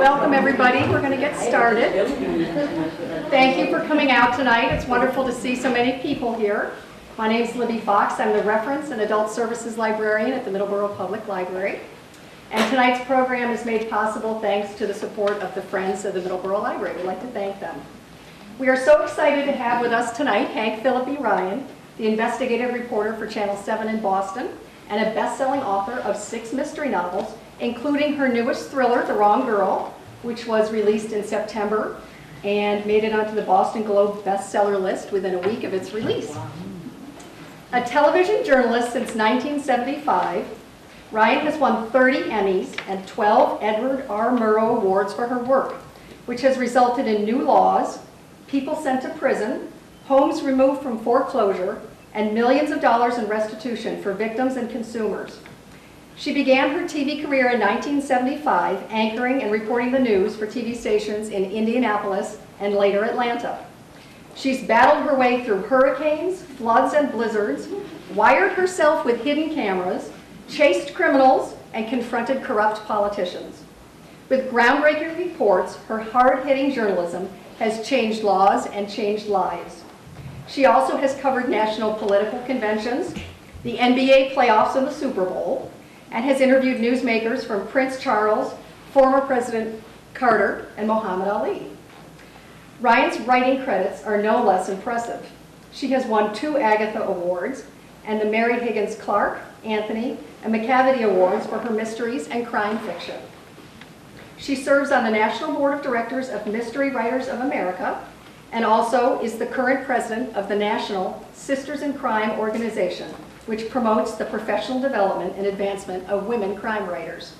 Welcome, everybody. We're going to get started. Thank you for coming out tonight. It's wonderful to see so many people here. My name is Phillippi Fox. I'm the Reference and Adult Services Librarian at the Middleborough Public Library. And tonight's program is made possible thanks to the support of the Friends of the Middleborough Library. We'd like to thank them. We are so excited to have with us tonight Hank Phillippi Ryan, the investigative reporter for Channel 7 in Boston, and a best-selling author of 6 mystery novels, including her newest thriller, The Wrong Girl, which was released in September and made it onto the Boston Globe bestseller list within a week of its release. A television journalist since 1975, Ryan has won 30 Emmys and 12 Edward R. Murrow Awards for her work, which has resulted in new laws, people sent to prison, homes removed from foreclosure, and millions of dollars in restitution for victims and consumers. She began her TV career in 1975, anchoring and reporting the news for TV stations in Indianapolis and later Atlanta. She's battled her way through hurricanes, floods, and blizzards, wired herself with hidden cameras, chased criminals, and confronted corrupt politicians. With groundbreaking reports, her hard-hitting journalism has changed laws and changed lives. She also has covered national political conventions, the NBA playoffs and the Super Bowl, and has interviewed newsmakers from Prince Charles, former President Carter, and Muhammad Ali. Ryan's writing credits are no less impressive. She has won 2 Agatha Awards and the Mary Higgins Clark, Anthony, and McCavity Awards for her mysteries and crime fiction. She serves on the National Board of Directors of Mystery Writers of America and also is the current president of the National Sisters in Crime organization, which promotes the professional development and advancement of women crime writers.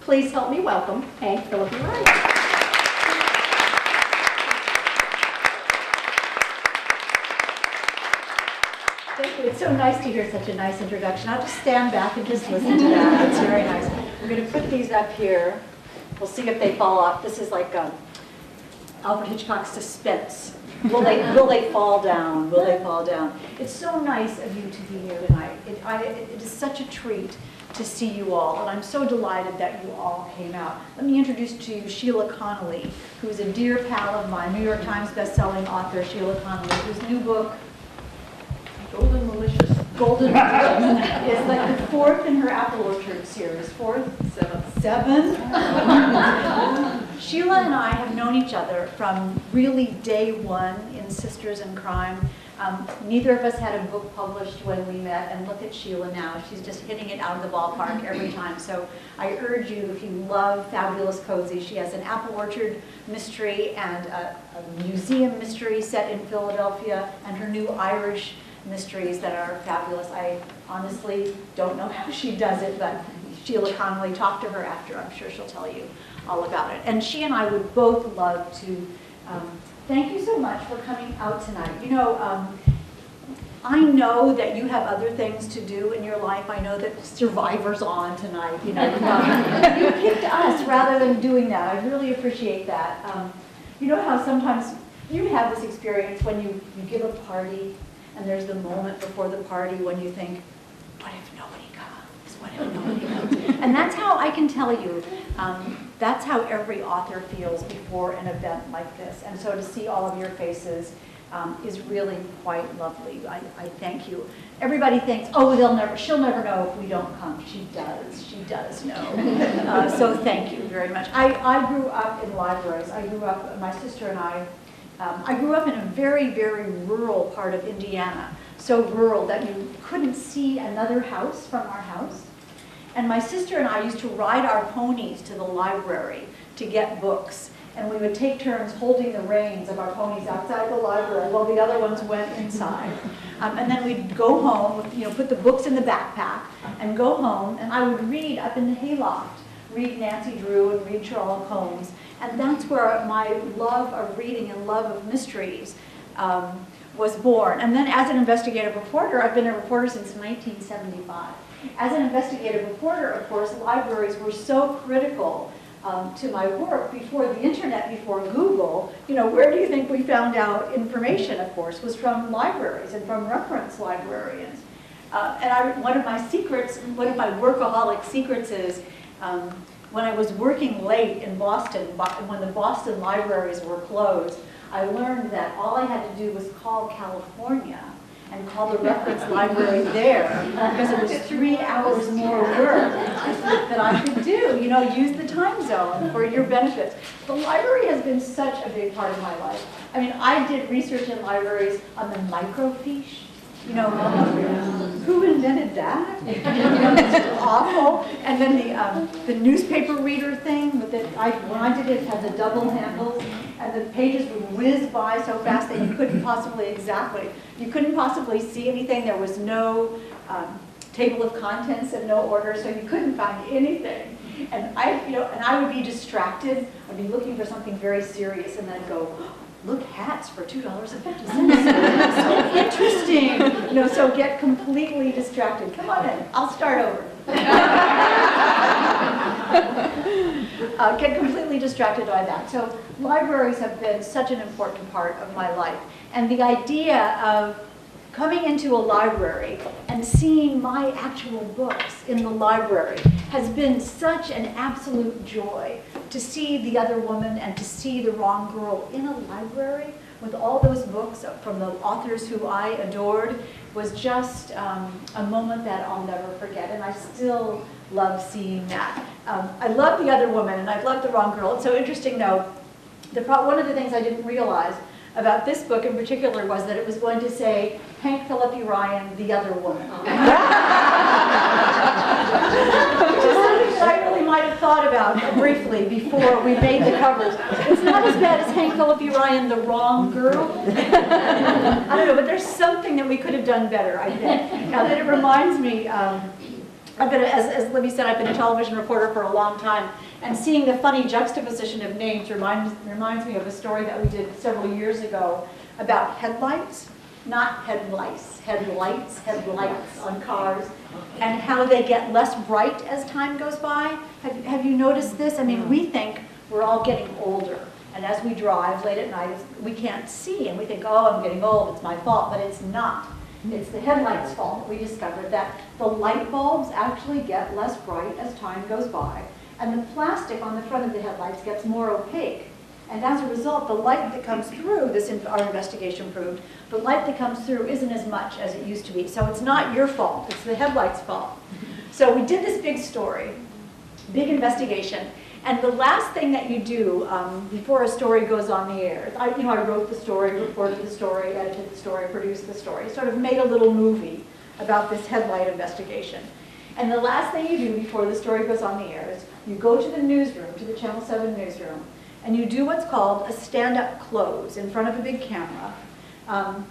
Please help me welcome Hank Phillippi Ryan. Thank you. It's so nice to hear such a nice introduction. I'll just stand back and just listen to that. It's very nice. I'm going to put these up here. We'll see if they fall off. This is like Alfred Hitchcock's Suspense. Will they fall down? Will they fall down? It's so nice of you to be here tonight. It is such a treat to see you all, and I'm so delighted that you all came out. Let me introduce to you Sheila Connolly, who's a dear pal of mine, New York Times bestselling author Sheila Connolly, whose new book, Golden Malicious, is like the 4th in her Apple Orchard series. 4th? 7? Sheila and I have known each other from really day one in Sisters in Crime. Neither of us had a book published when we met, and look at Sheila now. She's just hitting it out of the ballpark every time. So I urge you, if you love Fabulous Cozy, she has an Apple Orchard mystery and a museum mystery set in Philadelphia, and her new Irish mysteries that are fabulous. I honestly don't know how she does it, but Sheila Connolly, talk to her after. I'm sure she'll tell you all about it. And she and I would both love to thank you so much for coming out tonight. You know, I know that you have other things to do in your life. I know that Survivor's on tonight. You know, you picked us rather than doing that. I really appreciate that. You know how sometimes you have this experience when you give a party, and there's the moment before the party when you think, what if nobody comes? What if nobody comes? And that's how I can tell you, that's how every author feels before an event like this. And so to see all of your faces is really quite lovely. I thank you. Everybody thinks, oh, she'll never know if we don't come. She does know. So thank you very much. I grew up in libraries. My sister and I grew up in a very, very rural part of Indiana, so rural that you couldn't see another house from our house. And my sister and I used to ride our ponies to the library to get books, and we would take turns holding the reins of our ponies outside the library while the other ones went inside. And then we'd go home, put the books in the backpack, and go home, and I would read up in the hayloft, read Nancy Drew and read Sherlock Holmes. And that's where my love of reading and love of mysteries was born. And then as an investigative reporter, I've been a reporter since 1975. As an investigative reporter, of course, libraries were so critical to my work before the internet, before Google. Where do you think we found out information, of course, was from libraries and from reference librarians. And one of my workaholic secrets is when I was working late in Boston, when the Boston libraries were closed, I learned that all I had to do was call California and call the reference library there, because it was 3 hours more work that I could do. You know, use the time zone for your benefits. The library has been such a big part of my life. I mean, I did research in libraries on the microfiche. You know, who invented that? You know, it's awful. And then the newspaper reader thing, when I did it, it had the double handles, and the pages would whiz by so fast that you couldn't possibly see anything. There was no table of contents and no order, so you couldn't find anything. And I would be distracted. I'd be looking for something very serious, and then I'd go, look, hats for $2.50. So interesting. You know, so get completely distracted. Come on in. I'll start over. Get completely distracted by that. So libraries have been such an important part of my life. And the idea of coming into a library and seeing my actual books in the library has been such an absolute joy. To see the other woman and to see the wrong girl in a library with all those books from the authors who I adored was just a moment that I'll never forget, and I still love seeing that. I love the other woman and I love the wrong girl. It's so interesting though, one of the things I didn't realize about this book in particular was that it was going to say Hank Phillippi Ryan, the other woman. Which is something that I really might have thought about briefly before we made the covers. It's not as bad as Hank Phillippi Ryan, the wrong girl. I don't know, but there's something that we could have done better, I think. Now that it reminds me, as Libby said, I've been a television reporter for a long time, and seeing the funny juxtaposition of names reminds me of a story that we did several years ago about headlights, not headlights, headlights on cars, and how they get less bright as time goes by. Have you noticed this? I mean, we think we're all getting older, and as we drive late at night, we can't see, and we think, oh, I'm getting old, it's my fault, but it's not. It's the headlights' fault. We discovered that the light bulbs actually get less bright as time goes by, and the plastic on the front of the headlights gets more opaque. And as a result, the light that comes through, our investigation proved, the light that comes through isn't as much as it used to be. So it's not your fault, it's the headlights' fault. So we did this big story, big investigation, and the last thing that you do before a story goes on the air, I wrote the story, reported the story, edited the story, produced the story, sort of made a little movie about this headlight investigation. And the last thing you do before the story goes on the air is you go to the newsroom, to the Channel 7 newsroom, and you do what's called a stand-up close in front of a big camera. And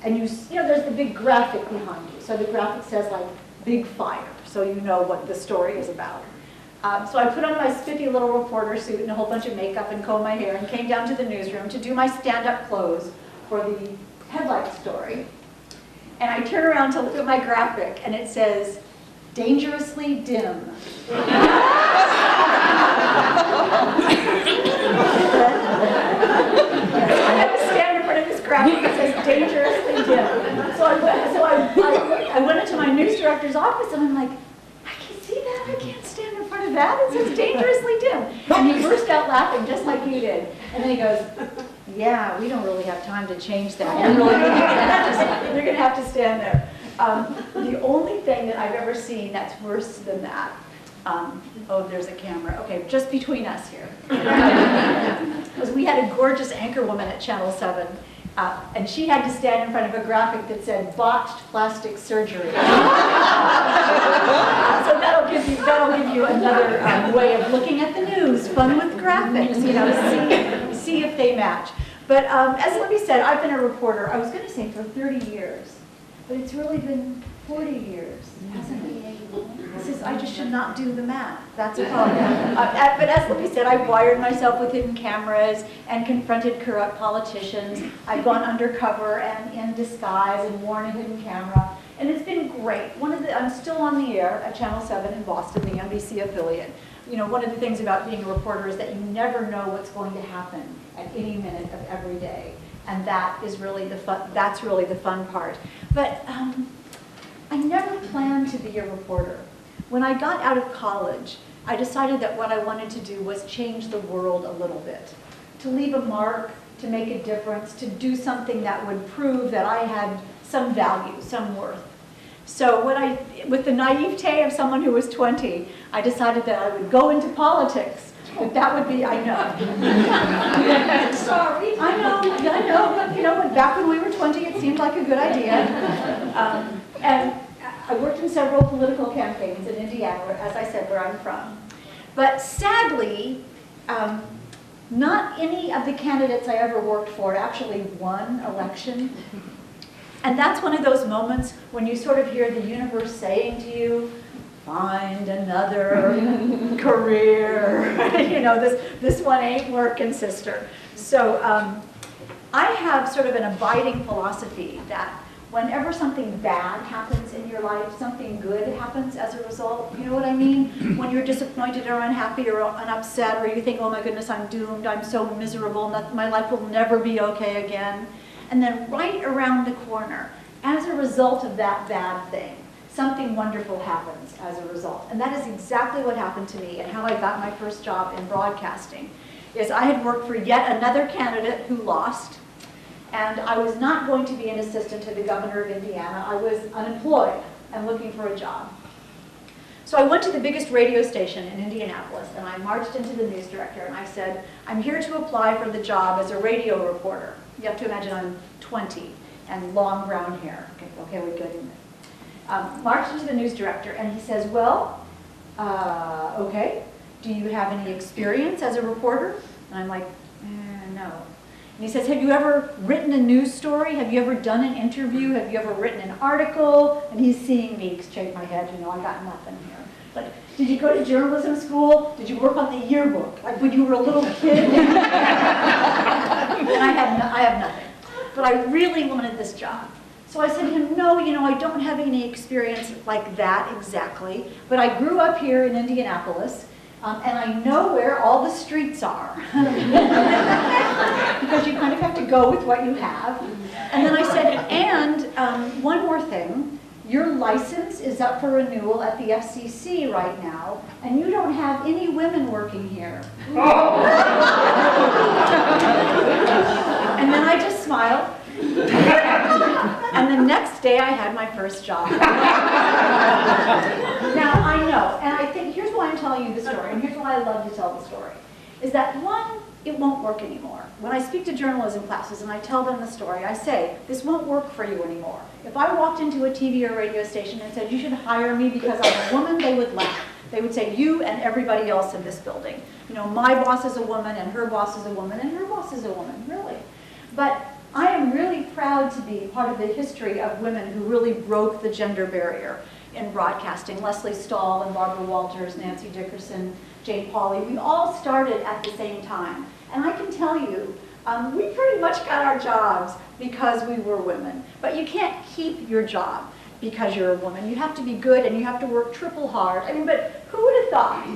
there's the big graphic behind you. So the graphic says like, big fire, so you know what the story is about. So I put on my spiffy little reporter suit and a whole bunch of makeup and combed my hair and came down to the newsroom to do my stand-up close for the headlight story. And I turn around to look at my graphic, and it says, dangerously dim. I have to stand in front of this graphic that says dangerously dim. So I went into my news director's office and I'm like, I can see that, I can't stand in front of that, it says dangerously dim. And he burst out laughing just like you did. And then he goes, yeah, we don't really have time to change that. You're going to have to stand there. The only thing that I've ever seen that's worse than that, oh, there's a camera. Okay, just between us here. Because we had a gorgeous anchor woman at Channel 7, and she had to stand in front of a graphic that said botched plastic surgery. So that'll give you another way of looking at the news. Fun with graphics, see if they match. But as Libby said, I've been a reporter, I was going to say for 30 years. But it's really been 40 years, hasn't it? I just should not do the math. That's a problem. But as Libby said, I've wired myself with hidden cameras and confronted corrupt politicians. I've gone undercover and in disguise and worn a hidden camera. And it's been great. I'm still on the air at Channel 7 in Boston, the NBC affiliate. One of the things about being a reporter is that you never know what's going to happen at any minute of every day. And that's really the fun part. But I never planned to be a reporter. When I got out of college, I decided that what I wanted to do was change the world a little bit, to leave a mark, to make a difference, to do something that would prove that I had some value, some worth. So with the naivete of someone who was 20, I decided that I would go into politics. That would be, I know. Sorry. I know. But you know, back when we were 20, it seemed like a good idea. And I worked in several political campaigns in Indiana, as I said, where I'm from. But sadly, not any of the candidates I ever worked for actually won election. And that's one of those moments when you sort of hear the universe saying to you, find another career. You know, this one ain't working, sister. So I have sort of an abiding philosophy that whenever something bad happens in your life, something good happens as a result. You know what I mean? When you're disappointed or unhappy or upset, or you think, oh my goodness, I'm doomed, I'm so miserable, my life will never be okay again. And then right around the corner, as a result of that bad thing, something wonderful happens as a result. And that is exactly what happened to me and how I got my first job in broadcasting. Is I had worked for yet another candidate who lost, and I was not going to be an assistant to the governor of Indiana. I was unemployed and looking for a job. So I went to the biggest radio station in Indianapolis, and I marched into the news director, and I said, I'm here to apply for the job as a radio reporter. You have to imagine I'm 20 and long brown hair. Okay, we're good in there. Marched into the news director, and he says, well, okay, do you have any experience as a reporter? And I'm like, no. And he says, have you ever written a news story? Have you ever done an interview? Have you ever written an article? And he's seeing me shake my head, you know, I got nothing here. Like, did you go to journalism school? Did you work on the yearbook? Like when you were a little kid? And I have nothing. But I really wanted this job. So I said to him, no, you know, I don't have any experience like that exactly, but I grew up here in Indianapolis, and I know where all the streets are. Because you kind of have to go with what you have. And then I said, and one more thing, your license is up for renewal at the FCC right now, and you don't have any women working here. And then I just smiled. And the next day I had my first job. Now I know, and I think here's why I'm telling you the story, and here's why I love to tell the story, is that one, it won't work anymore. When I speak to journalism classes and I tell them the story, I say, this won't work for you anymore. If I walked into a TV or radio station and said, you should hire me because I'm a woman, they would laugh. They would say, you and everybody else in this building. You know, my boss is a woman, and her boss is a woman, and her boss is a woman, really. But I am really proud to be part of the history of women who really broke the gender barrier in broadcasting. Leslie Stahl and Barbara Walters, Nancy Dickerson, Jane Pauley, we all started at the same time. And I can tell you, we pretty much got our jobs because we were women. But you can't keep your job because you're a woman. You have to be good and you have to work triple hard. I mean, but who would have thought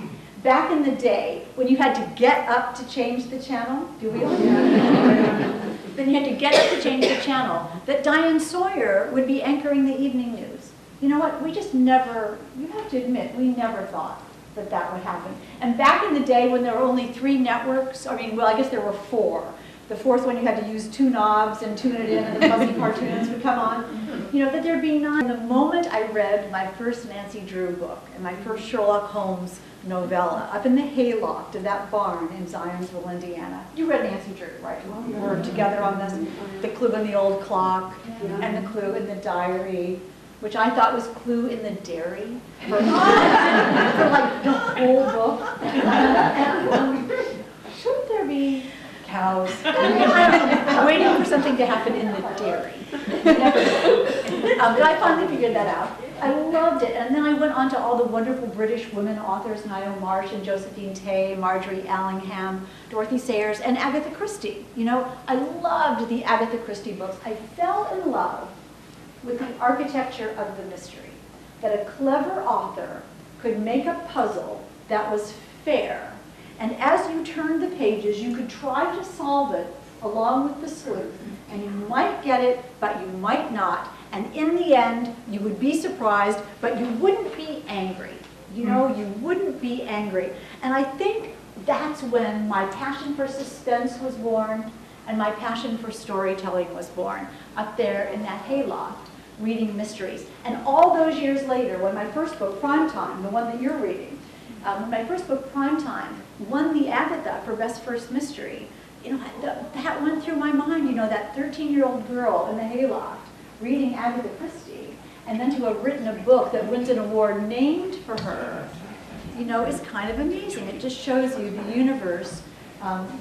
back in the day when you had to get up to change the channel? Do we all? Then you had to get up to change the channel, that Diane Sawyer would be anchoring the evening news. You know what, we just never, you have to admit, we never thought that that would happen. And back in the day when there were only 3 networks, I mean, well, I guess there were 4. The 4th one you had to use 2 knobs and tune it in and the fuzzy cartoons would come on. You know, that there'd be 9. The moment I read my first Nancy Drew book and my first Sherlock Holmes novella up in the hayloft of that barn in Zionsville, Indiana. You read Nancy Drew, right? We were together on this, the clue in the old clock and the clue in the diary, which I thought was clue in the dairy for like the whole book. And, shouldn't there be cows? Waiting for something to happen in the dairy. But I finally figured that out. I loved it. And then I went on to all the wonderful British women authors, Ngaio Marsh and Josephine Tay, Marjorie Allingham, Dorothy Sayers, and Agatha Christie. You know, I loved the Agatha Christie books. I fell in love with the architecture of the mystery, that a clever author could make a puzzle that was fair. And as you turned the pages, you could try to solve it along with the sleuth. And you might get it, but you might not. And in the end, you would be surprised, but you wouldn't be angry. You know, you wouldn't be angry. And I think that's when my passion for suspense was born and my passion for storytelling was born, up there in that hayloft, reading mysteries. And all those years later, when my first book, Primetime, the one that you're reading, when my first book, Primetime, won the Agatha for Best First Mystery, you know, that went through my mind, you know, that 13-year-old girl in the hayloft reading Agatha Christie, and then to have written a book that wins an award named for her, you know, is kind of amazing. It just shows you the universe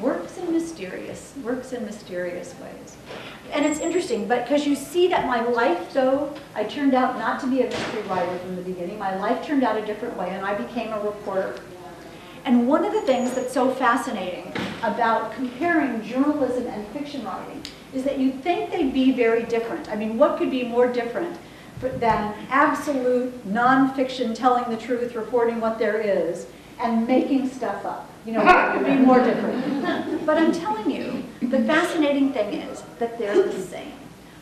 works in mysterious ways. And it's interesting, but because you see that my life, though, I turned out not to be a mystery writer from the beginning. My life turned out a different way, and I became a reporter. And one of the things that's so fascinating about comparing journalism and fiction writing is that you think they'd be very different. I mean, what could be more different than absolute nonfiction, telling the truth, reporting what there is, and making stuff up? You know, what could be more different? But I'm telling you, the fascinating thing is that they're the same.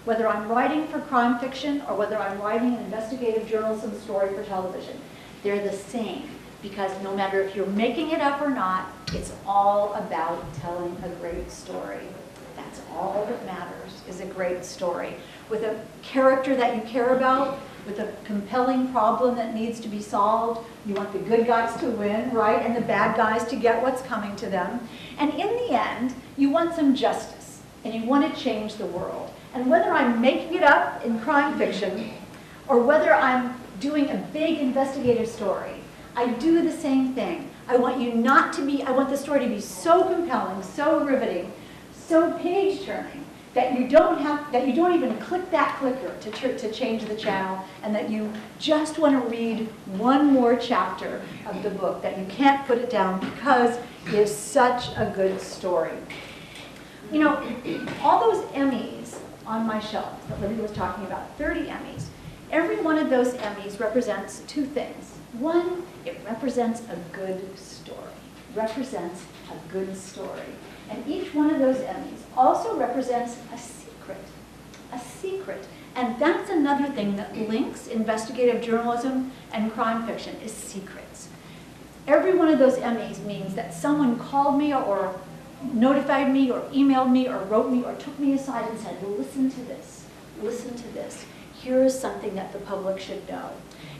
Whether I'm writing for crime fiction or whether I'm writing an investigative journalism story for television, they're the same. Because no matter if you're making it up or not, it's all about telling a great story. That's all that matters, is a great story. With a character that you care about, with a compelling problem that needs to be solved. You want the good guys to win, right? And the bad guys to get what's coming to them. And in the end, you want some justice, and you want to change the world. And whether I'm making it up in crime fiction, or whether I'm doing a big investigative story, I do the same thing. I want the story to be so compelling, so riveting, so page-turning, that you don't even click that clicker to change the channel, and that you just want to read one more chapter of the book, that you can't put it down because it's such a good story. You know, all those Emmys on my shelf that Libby was talking about, 30 Emmys, every one of those Emmys represents two things. One, it represents a good story. Represents a good story. And each one of those Emmys also represents a secret. A secret. And that's another thing that links investigative journalism and crime fiction, is secrets. Every one of those Emmys means that someone called me or notified me or emailed me or wrote me or took me aside and said, listen to this, listen to this. Here is something that the public should know.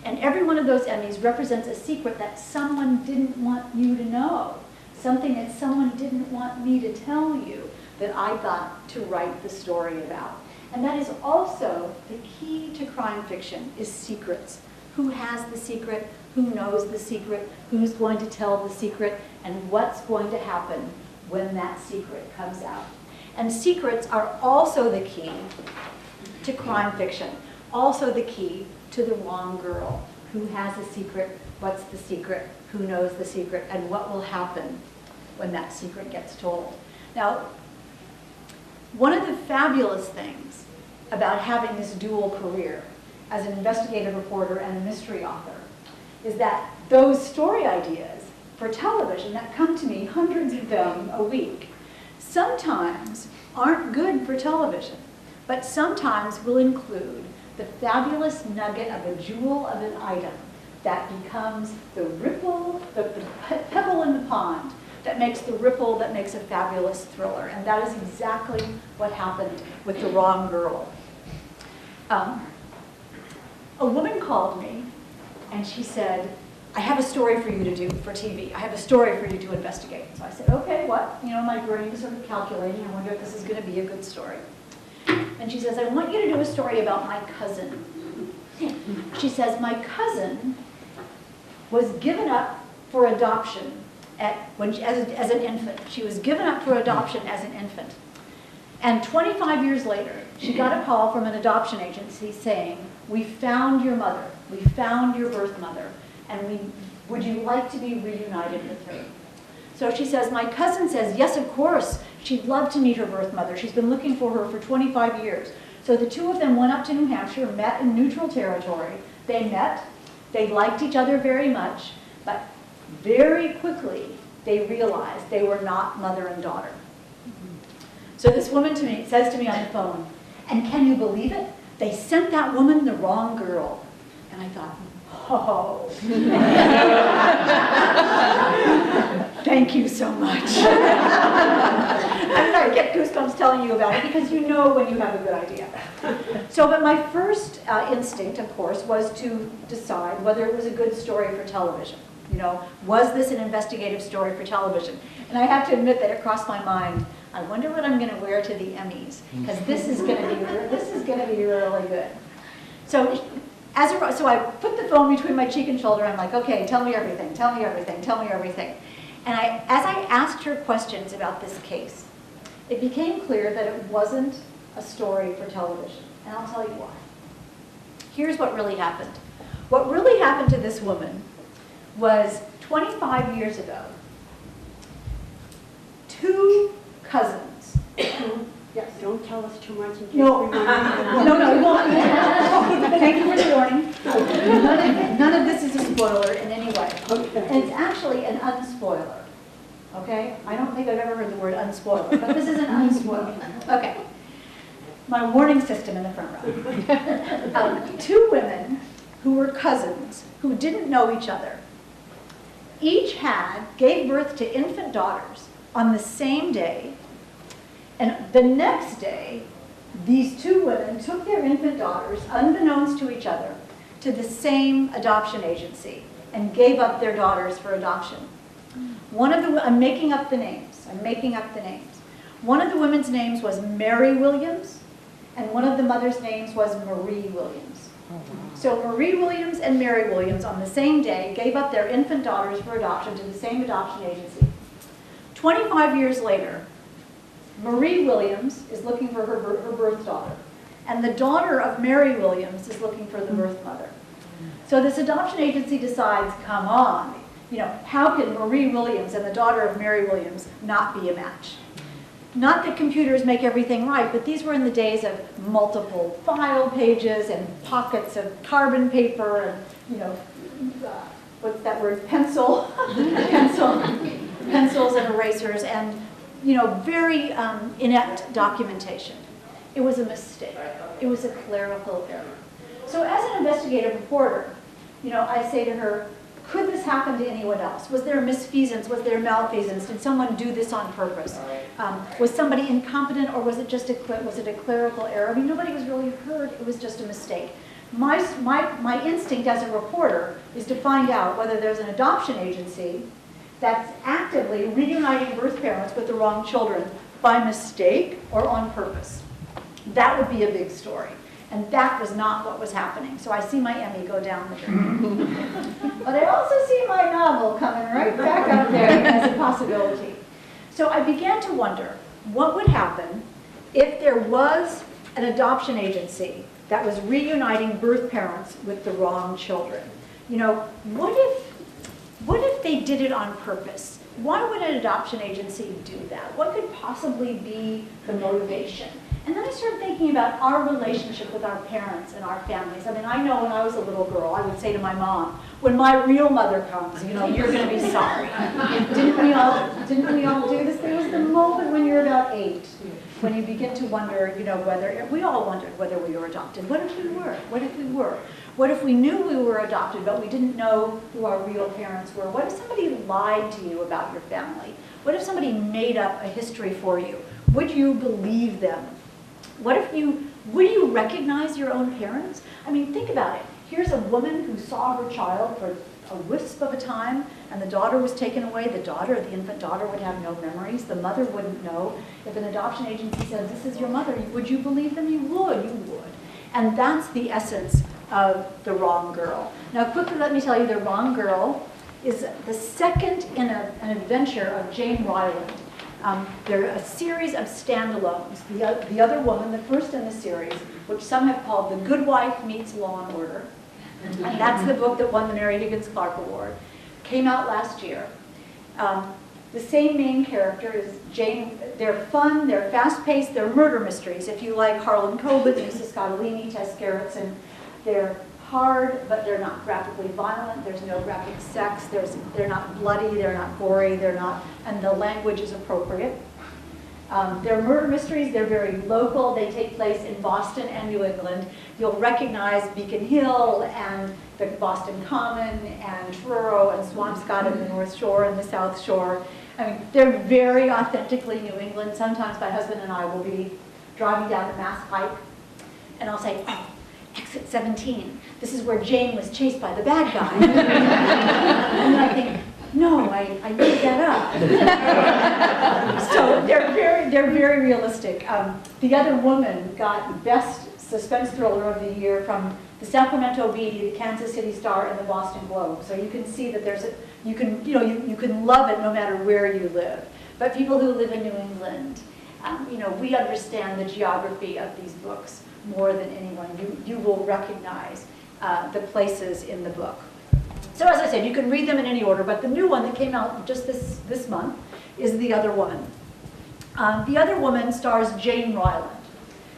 And every one of those Emmys represents a secret that someone didn't want you to know. Something that someone didn't want me to tell you that I got to write the story about. And that is also the key to crime fiction, is secrets. Who has the secret? Who knows the secret? Who's going to tell the secret? And what's going to happen when that secret comes out? And secrets are also the key to crime fiction. Also the key to the wrong girl. Who has a secret? What's the secret? Who knows the secret? And what will happen when that secret gets told? Now, one of the fabulous things about having this dual career as an investigative reporter and a mystery author is that those story ideas for television that come to me, hundreds of them a week, sometimes aren't good for television, but sometimes will include the fabulous nugget of a jewel of an item that becomes the ripple, the pebble in the pond that makes the ripple that makes a fabulous thriller. And that is exactly what happened with The Wrong Girl. A woman called me and she said, I have a story for you to do for TV. I have a story for you to investigate. So I said, okay, what? You know, my brain was sort of calculating. I wonder if this is going to be a good story. And she says, I want you to do a story about my cousin. She says, my cousin was given up for adoption as an infant. She was given up for adoption as an infant. And 25 years later, she got a call from an adoption agency saying, we found your mother. We found your birth mother. And would you like to be reunited with her? So she says, my cousin says, yes, of course. She'd love to meet her birth mother. She's been looking for her for 25 years. So the two of them went up to New Hampshire, met in neutral territory. They met. They liked each other very much. But very quickly, they realized they were not mother and daughter. So this woman says to me on the phone, and can you believe it? They sent that woman the wrong girl. And I thought, Oh. Thank you so much. I get goosebumps telling you about it because you know when you have a good idea. So, but my first instinct, of course, was to decide whether it was a good story for television. You know, was this an investigative story for television? And I have to admit that it crossed my mind. I wonder what I'm going to wear to the Emmys, because this is going to be really good. So, so I put the phone between my cheek and shoulder. I'm like, okay, tell me everything, tell me everything, tell me everything. And as I asked her questions about this case, it became clear that it wasn't a story for television. And I'll tell you why. Here's what really happened. What really happened to this woman was 25 years ago, two cousins who, yes. Don't tell us too much. No, no, you won't. Thank you for the warning. None of this is a spoiler in any way. Okay. And it's actually an unspoiler. Okay? I don't think I've ever heard the word unspoiler, but this is an unspoiler. Okay. My warning system in the front row. Two women who were cousins who didn't know each other each gave birth to infant daughters on the same day. And the next day, these two women took their infant daughters, unbeknownst to each other, to the same adoption agency and gave up their daughters for adoption. I'm making up the names. One of the women's names was Mary Williams, and one of the mother's names was Marie Williams. So Marie Williams and Mary Williams on the same day gave up their infant daughters for adoption to the same adoption agency. 25 years later, Marie Williams is looking for her birth daughter, and the daughter of Mary Williams is looking for the birth mother. So this adoption agency decides, come on, you know, how can Marie Williams and the daughter of Mary Williams not be a match? Not that computers make everything right, but these were in the days of multiple file pages and pockets of carbon paper and, you know, what's that word, pencils and erasers and, you know, very inept documentation. It was a mistake. It was a clerical error. So as an investigative reporter, you know, I say to her, could this happen to anyone else? Was there a misfeasance? Was there malfeasance? Did someone do this on purpose? Was somebody incompetent, or was it just a clerical error? I mean, nobody was really hurt. It was just a mistake. My instinct as a reporter is to find out whether there's an adoption agency that's actively reuniting birth parents with the wrong children by mistake or on purpose. That would be a big story. And that was not what was happening. So I see my Emmy go down the drain. But I also see my novel coming right back up there as a possibility. So I began to wonder what would happen if there was an adoption agency that was reuniting birth parents with the wrong children. You know, what if they did it on purpose? Why would an adoption agency do that? What could possibly be the motivation? And then I started thinking about our relationship with our parents and our families. I mean, I know when I was a little girl, I would say to my mom, when my real mother comes, you know, you're going to be sorry. Didn't we all do this? There was the moment when you're about 8, when you begin to wonder, you know, we all wondered whether we were adopted. What if we were? What if we were? What if we knew we were adopted, but we didn't know who our real parents were? What if somebody lied to you about your family? What if somebody made up a history for you? Would you believe them? Would you recognize your own parents? I mean, think about it. Here's a woman who saw her child for a wisp of a time, and the daughter was taken away. The infant daughter would have no memories. The mother wouldn't know. If an adoption agency said, this is your mother, would you believe them? You would. And that's the essence of The Wrong Girl. Now, quickly, let me tell you, The Wrong Girl is the second in an adventure of Jane Ryland. There are a series of standalones. The other woman, the first in the series, which some have called The Good Wife Meets Law and Order, and that's the book that won the Mary Higgins Clark Award, came out last year. The same main character is Jane. They're fun, they're fast-paced, they're murder mysteries. If you like Harlan Coben, Lisa Scottolini, Tess Gerritsen, they're hard, but they're not graphically violent. There's no graphic sex. They're not bloody. They're not gory. And the language is appropriate. They're murder mysteries. They're very local. They take place in Boston and New England. You'll recognize Beacon Hill and the Boston Common and Truro and Swampscott in the North Shore and the South Shore. I mean, they're very authentically New England. Sometimes my husband and I will be driving down the Mass Pike, and I'll say, oh, exit 17. This is where Jane was chased by the bad guy. And then I think, no, I made that up. So they're very realistic. The Other Woman got Best Suspense Thriller of the Year from the Sacramento Bee, the Kansas City Star, and the Boston Globe. So you can see that you can love it no matter where you live. But people who live in New England, we understand the geography of these books more than anyone. You will recognize the places in the book. So as I said, you can read them in any order, but the new one that came out just this month is The Other Woman. The Other Woman stars Jane Ryland.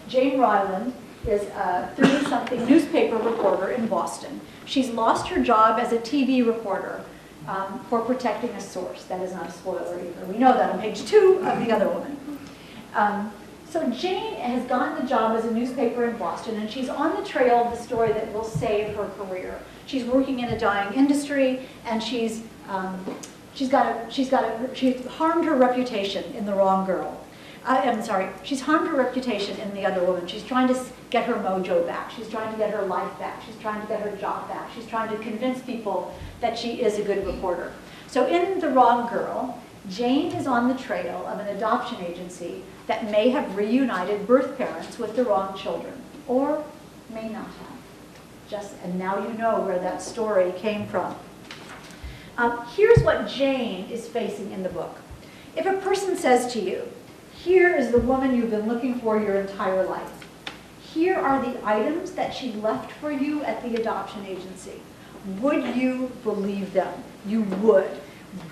Jane Ryland is a 30-something newspaper reporter in Boston. She's lost her job as a TV reporter for protecting a source. That is not a spoiler either. We know that on page 2 of The Other Woman. So Jane has gotten the job as a newspaper in Boston, and she's on the trail of the story that will save her career. She's working in a dying industry, and she's harmed her reputation in The Wrong Girl. She's harmed her reputation in The Other Woman. She's trying to get her mojo back. She's trying to get her life back. She's trying to get her job back. She's trying to convince people that she is a good reporter. So in The Wrong Girl, Jane is on the trail of an adoption agency that may have reunited birth parents with the wrong children, or may not have. And now you know where that story came from. Here's what Jane is facing in the book. If a person says to you, here is the woman you've been looking for your entire life. Here are the items that she left for you at the adoption agency. Would you believe them? You would.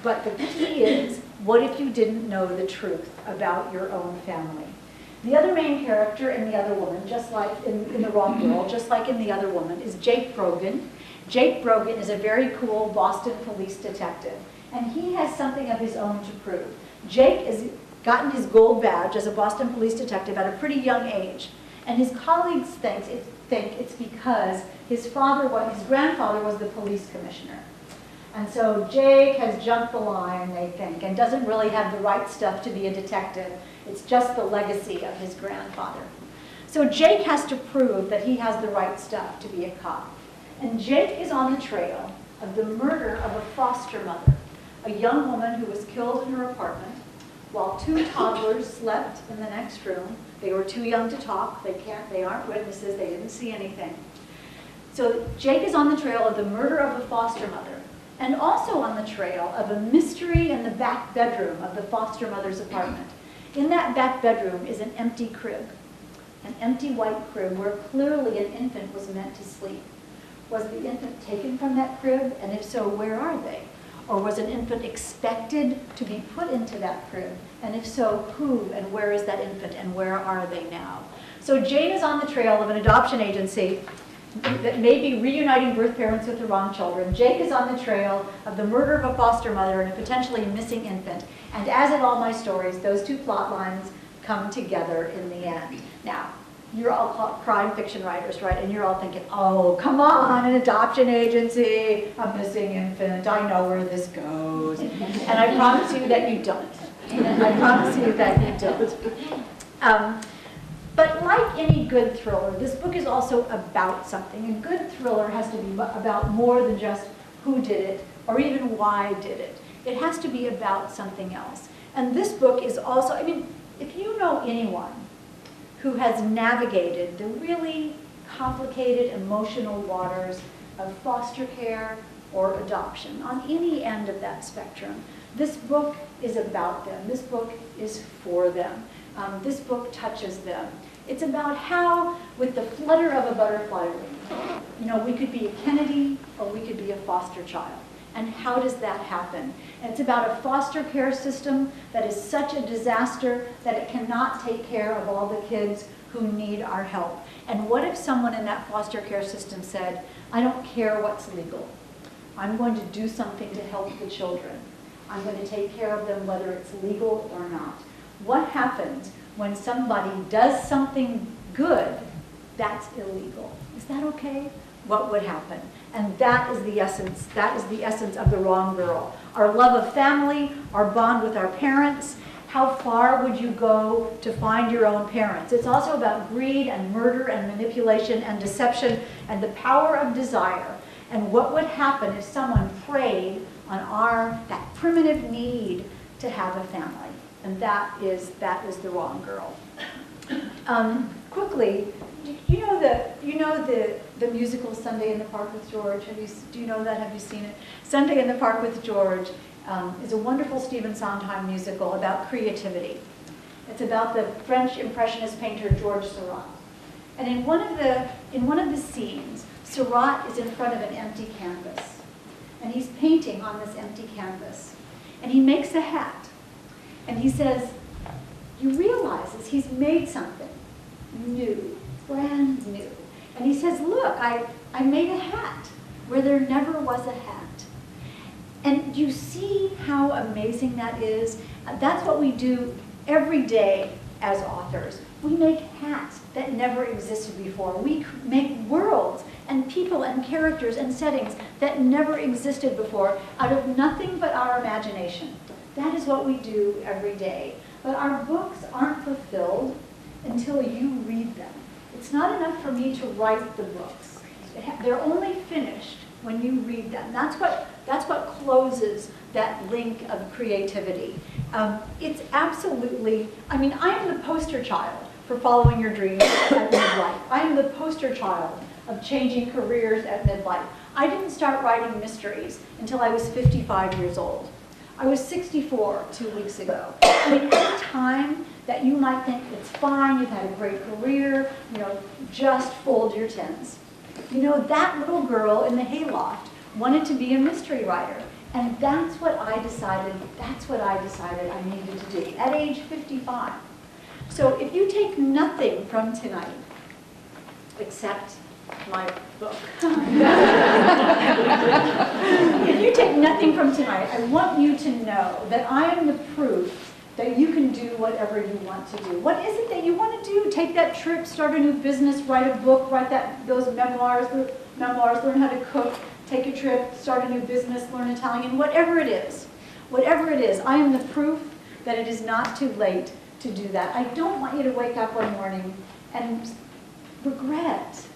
But the key is, what if you didn't know the truth about your own family? The other main character in The Other Woman, just like in The Wrong Girl, just like in The Other Woman, is Jake Brogan. Jake Brogan is a very cool Boston police detective, and he has something of his own to prove. Jake has gotten his gold badge as a Boston police detective at a pretty young age, and his colleagues think it's because his grandfather was the police commissioner. And so Jake has jumped the line, they think, and doesn't really have the right stuff to be a detective. It's just the legacy of his grandfather. So Jake has to prove that he has the right stuff to be a cop. And Jake is on the trail of the murder of a foster mother, a young woman who was killed in her apartment while 2 toddlers slept in the next room. They were too young to talk. They aren't witnesses. They didn't see anything. So Jake is on the trail of the murder of a foster mother, and also on the trail of a mystery in the back bedroom of the foster mother's apartment. In that back bedroom is an empty crib, an empty white crib where clearly an infant was meant to sleep. Was the infant taken from that crib? And if so, where are they? Or was an infant expected to be put into that crib? And if so, who and where is that infant and where are they now? So Jane is on the trail of an adoption agency that may be reuniting birth parents with the wrong children. Jake is on the trail of the murder of a foster mother and a potentially missing infant. And as in all my stories, those 2 plot lines come together in the end. Now, you're all crime fiction writers, right? And you're all thinking, oh, come on, an adoption agency, a missing infant, I know where this goes. And I promise you that you don't. I promise you that you don't. But like any good thriller, this book is also about something. A good thriller has to be about more than just who did it or even why did it. It has to be about something else. And this book is also, if you know anyone who has navigated the really complicated emotional waters of foster care or adoption on any end of that spectrum, this book is about them. This book is for them. This book touches them. It's about how, with the flutter of a butterfly wing, we could be a Kennedy or we could be a foster child. And how does that happen? And it's about a foster care system that is such a disaster that it cannot take care of all the kids who need our help. And what if someone in that foster care system said, I don't care what's legal. I'm going to do something to help the children. I'm going to take care of them whether it's legal or not. what happens when somebody does something good that's illegal? Is that okay? What would happen? And that is the essence. That is the essence of The Wrong Girl. Our love of family, our bond with our parents. How far would you go to find your own parents? It's also about greed and murder and manipulation and deception and the power of desire. And what would happen if someone preyed on that primitive need to have a family? And that is The Wrong Girl. Quickly, do you know the musical Sunday in the Park with George? Do you know that? Have you seen it? Sunday in the Park with George is a wonderful Stephen Sondheim musical about creativity. It's about the French Impressionist painter Georges Seurat. And in one of the scenes, Seurat is in front of an empty canvas. And he's painting on this empty canvas. And he makes a hat. And he says, he realizes he's made something new, brand new. And he says, look, I made a hat where there never was a hat. And you see how amazing that is? That's what we do every day as authors. We make hats that never existed before. We make worlds and people and characters and settings that never existed before out of nothing but our imagination. That is what we do every day. But our books aren't fulfilled until you read them. It's not enough for me to write the books. They're only finished when you read them. That's what closes that link of creativity. It's absolutely, I am the poster child for following your dreams at midlife. I am the poster child of changing careers at midlife. I didn't start writing mysteries until I was 55 years old. I was 64 2 weeks ago. Any time that you might think it's fine, you've had a great career, just fold your tins. That little girl in the hayloft wanted to be a mystery writer. And that's what I decided I needed to do at age 55. So if you take nothing from tonight, except my book. If you take nothing from tonight, I want you to know that I am the proof that you can do whatever you want to do. What is it that you want to do? Take that trip, start a new business, write a book, write those memoirs, learn how to cook, take a trip, start a new business, learn Italian, whatever it is. Whatever it is, I am the proof that it is not too late to do that. I don't want you to wake up one morning and regret,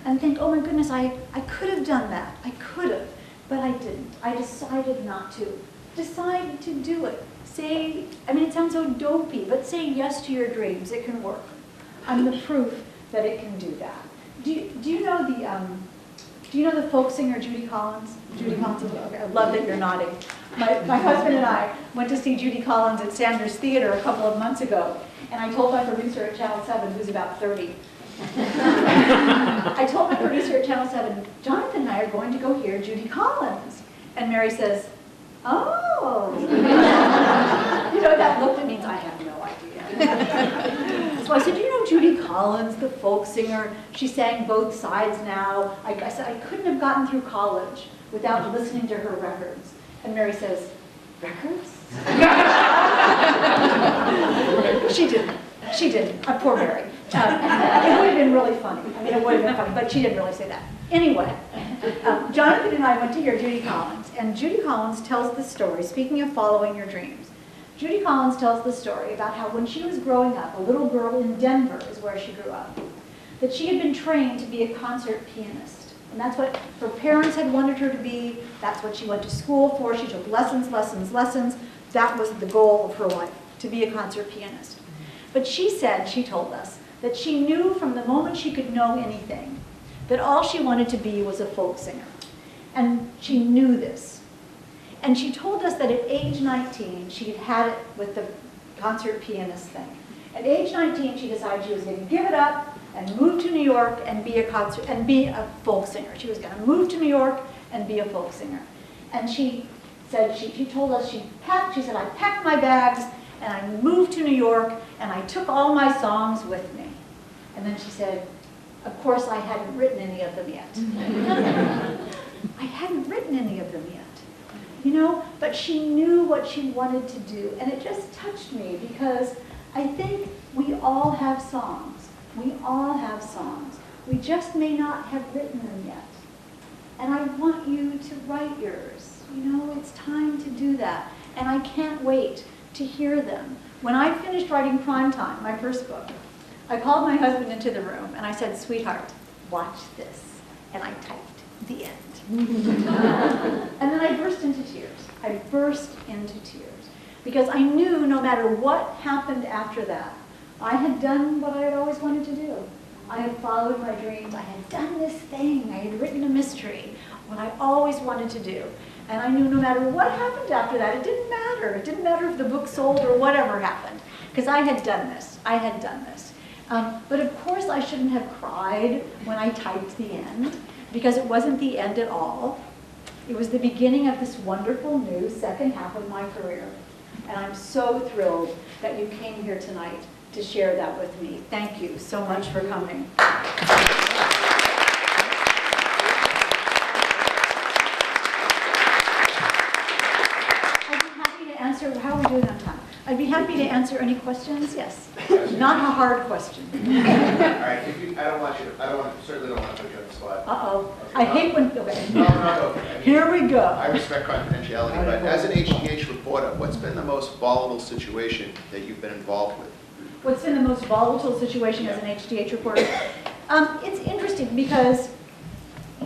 and think, oh my goodness, I could have done that. I could have, but I didn't. I decided not to. Decide to do it. It sounds so dopey, but say yes to your dreams. It can work. I'm the proof that it can do that. Do you know the folk singer Judy Collins? Judy Collins, okay, I love that you're nodding. My husband and I went to see Judy Collins at Sanders Theater a couple of months ago, and I told my producer at Channel 7, who's about 30, I told my producer at Channel 7, Jonathan and I are going to go hear Judy Collins. And Mary says, oh. That look that means I have no idea. So I said, Judy Collins, the folk singer, she sang both sides now. I said, I couldn't have gotten through college without listening to her records. And Mary says, records? She didn't. Poor Mary. It would have been really funny. But she didn't really say that. Anyway, Jonathan and I went to hear Judy Collins, and Judy Collins tells the story, speaking of following your dreams, Judy Collins tells the story about how when she was growing up, a little girl in Denver is where she grew up, that she had been trained to be a concert pianist. And that's what her parents had wanted her to be. That's what she went to school for. She took lessons. That was the goal of her life, to be a concert pianist. But she told us, that she knew from the moment she could know anything that all she wanted to be was a folk singer. And she knew this. And she told us that at age 19, she had it with the concert pianist thing. At age 19, she decided she was going to give it up and move to New York and be a folk singer. She was going to move to New York and be a folk singer. And she said, she told us, she said, I packed my bags and I moved to New York and I took all my songs with me. And then she said, of course, I hadn't written any of them yet. I hadn't written any of them yet. you know, but she knew what she wanted to do. And it just touched me because I think we all have songs. We all have songs. We just may not have written them yet. And I want you to write yours. You know, it's time to do that. And I can't wait to hear them. When I finished writing Prime Time, my first book, I called my husband into the room and I said, sweetheart, watch this. And I typed the end. And then I burst into tears. I burst into tears. Because I knew no matter what happened after that, I had done what I had always wanted to do. I had followed my dreams. I had done this thing. I had written a mystery, what I always wanted to do. And I knew no matter what happened after that, it didn't matter. It didn't matter if the book sold or whatever happened, because I had done this. I had done this. But of course, I shouldn't have cried when I typed the end, because it wasn't the end at all. It was the beginning of this wonderful new second half of my career. And I'm so thrilled that you came here tonight to share that with me. Thank you so much for coming. How are we doing on time? I'd be happy to answer any questions. Yes. Not a hard question. All right. Certainly don't want to put you on the spot. Uh-oh. Okay. I hate when, okay. No, okay. I mean, Here we go. I respect confidentiality, but as an HGH reporter, what's been the most volatile situation that you've been involved with? What's been the most volatile situation as an HGH reporter? It's interesting because,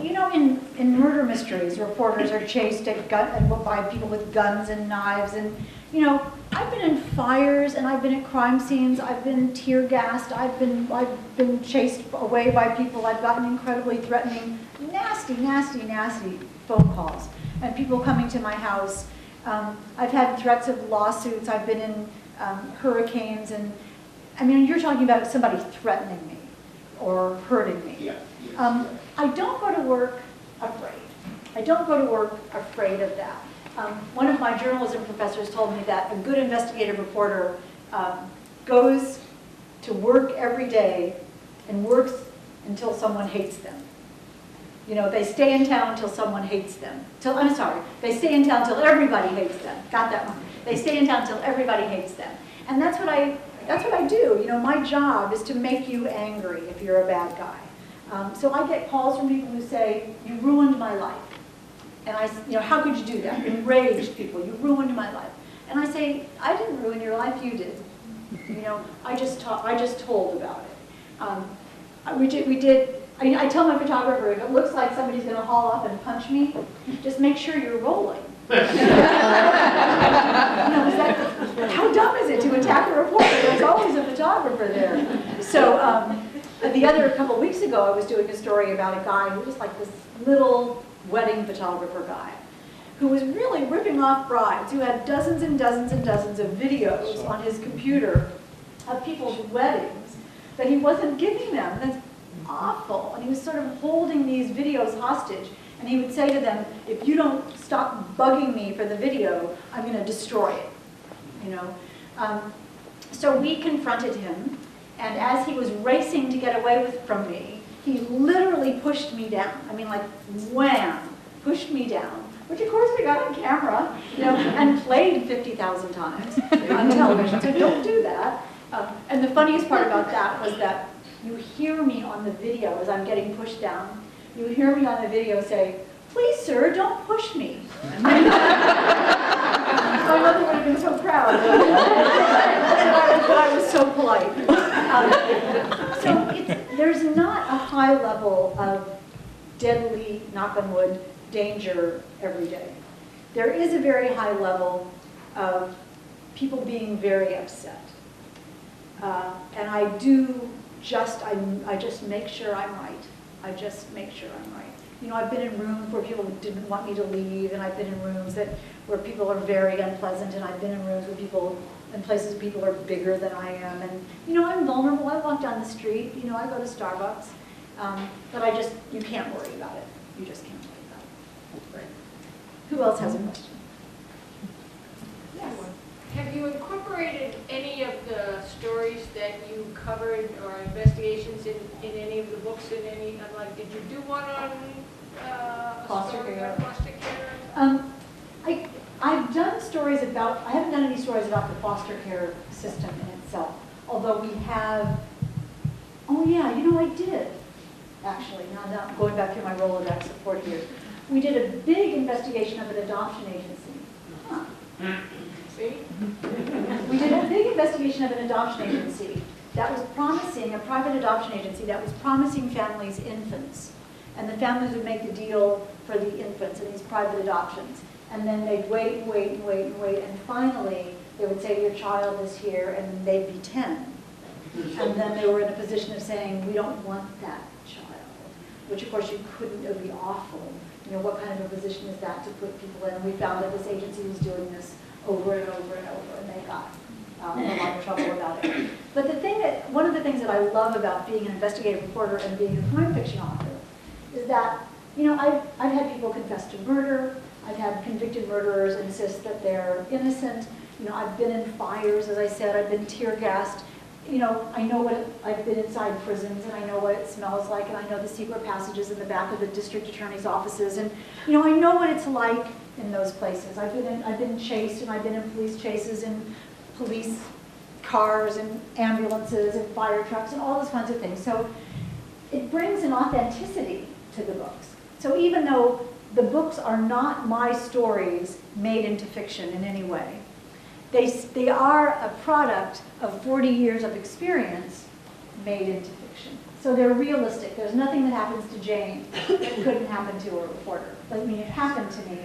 you know, in murder mysteries, reporters are chased by people with guns and knives, and you know, I've been in fires and I've been at crime scenes. I've been tear gassed. I've been chased away by people. I've gotten incredibly threatening, nasty phone calls, and people coming to my house. I've had threats of lawsuits. I've been in hurricanes, and I mean, you're talking about somebody threatening me or hurting me. Yeah. I don't go to work afraid. I don't go to work afraid of that. One of my journalism professors told me that a good investigative reporter goes to work every day and works until someone hates them. You know, they stay in town until someone hates them. They stay in town until everybody hates them. Got that one. They stay in town until everybody hates them. And that's what I do. You know, my job is to make you angry if you're a bad guy. So I get calls from people who say, you ruined my life. And you know, how could you do that? Enraged people, you ruined my life. And I say, I didn't ruin your life, you did. You know, I just told about it. I tell my photographer, if it looks like somebody's going to haul up and punch me, just make sure you're rolling. You know, how dumb is it to attack a reporter? There's always a photographer there. So a couple weeks ago, I was doing a story about a guy who was like this little wedding photographer guy who was really ripping off brides, who had dozens and dozens and dozens of videos on his computer of people's weddings that he wasn't giving them. That's awful. And he was sort of holding these videos hostage. And he would say to them, if you don't stop bugging me for the video, I'm going to destroy it. You know. So we confronted him, and as he was racing to get away from me, he literally pushed me down. I mean, like, wham, pushed me down. Which, of course, we got on camera, you know, and played 50,000 times on television. So don't do that. And the funniest part about that was that you hear me on the video as I'm getting pushed down. You hear me on the video say, "Please, sir, don't push me." My mother would have been so proud. But I was so polite. There's not a high level of deadly, knock on wood, danger every day. There is a very high level of people being very upset. And I just make sure I'm right. I just make sure I'm right. You know, I've been in rooms where people didn't want me to leave, and I've been in rooms where people are very unpleasant, and I've been in rooms in places people are bigger than I am. And, you know, I'm vulnerable. I walk down the street. You know, I go to Starbucks. But you can't worry about it. You just can't worry about it. Right. Who else has a question? Yes. Have you incorporated any of the stories that you covered or investigations in any of the books in any, did you do one on foster care? Foster care? I've done stories about, I haven't done any stories about the foster care system in itself, although we have, oh yeah, you know, I did, actually, now that I'm going back through my Rolodex report here. We did a big investigation of an adoption agency. Huh. See? We did a big investigation of an adoption agency that was promising, a private adoption agency that was promising families infants. And the families would make the deal for the infants in these private adoptions. And then they'd wait and wait and wait and wait, and finally they would say, your child is here, and they'd be 10. And then they were in a position of saying, we don't want that child, which of course you couldn't, it would be awful. You know, what kind of a position is that to put people in? And we found that this agency was doing this over and over and over, and they got in a lot of trouble about it. But the thing that, one of the things that I love about being an investigative reporter and being a crime fiction author is that, you know, I've had people confess to murder. I've had convicted murderers insist that they're innocent. You know, I've been in fires, as I said, I've been tear gassed. You know, I know what I've been inside prisons, and I know what it smells like, and I know the secret passages in the back of the district attorney's offices, and you know, I know what it's like in those places. I've been chased, and I've been in police chases, in police cars, and ambulances, and fire trucks, and all those kinds of things. So it brings an authenticity to the books. So even though the books are not my stories made into fiction in any way, they are a product of 40 years of experience made into fiction. So they're realistic. There's nothing that happens to Jane that couldn't happen to a reporter. But I mean, it happened to me,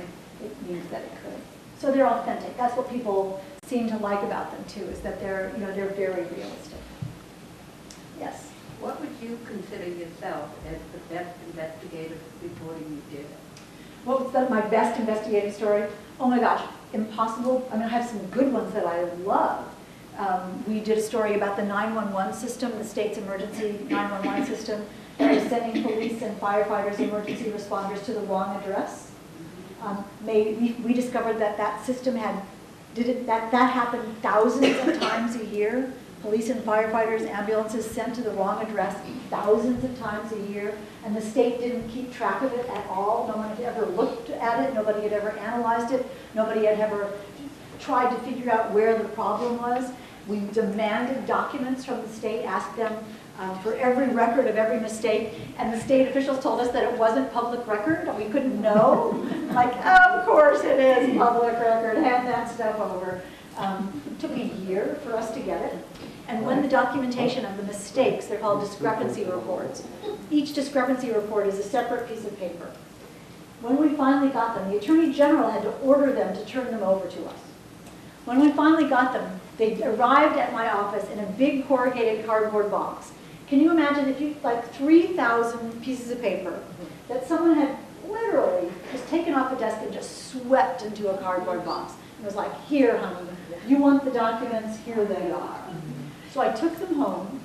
it means that it could. So they're authentic. That's what people seem to like about them too, is that they're, you know, they're very realistic. Yes? What would you consider yourself as the best investigative reporting you did? What was my best investigative story? Oh my gosh, impossible. I mean, I have some good ones that I love. We did a story about the 911 system, the state's emergency 911 system, that was sending police and firefighters, emergency responders to the wrong address. We discovered that that system that happened thousands of times a year. Police and firefighters, ambulances sent to the wrong address thousands of times a year, and the state didn't keep track of it at all. No one had ever looked at it. Nobody had ever analyzed it. Nobody had ever tried to figure out where the problem was. We demanded documents from the state, asked them for every record of every mistake, and the state officials told us that it wasn't public record. We couldn't know. Like, of course it is public record. Hand that stuff over. It took a year for us to get it. And when the documentation of the mistakes, they're called discrepancy reports. Each discrepancy report is a separate piece of paper. When we finally got them, the Attorney General had to order them to turn them over to us. When we finally got them, they arrived at my office in a big corrugated cardboard box. Can you imagine if you, like 3,000 pieces of paper that someone had literally just taken off a desk and just swept into a cardboard box? It was like, here, honey, you want the documents, here they are. So I took them home,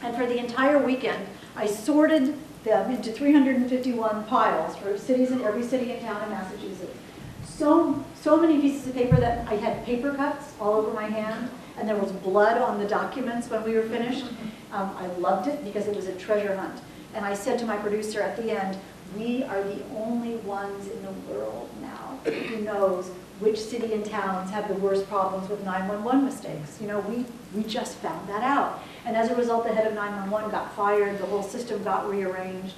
and for the entire weekend, I sorted them into 351 piles for cities in every city and town in Massachusetts. So many pieces of paper that I had paper cuts all over my hand, and there was blood on the documents when we were finished. I loved it because it was a treasure hunt. And I said to my producer at the end, we are the only ones in the world now who knows which city and towns have the worst problems with 911 mistakes. You know, we just found that out. And as a result, the head of 911 got fired, the whole system got rearranged.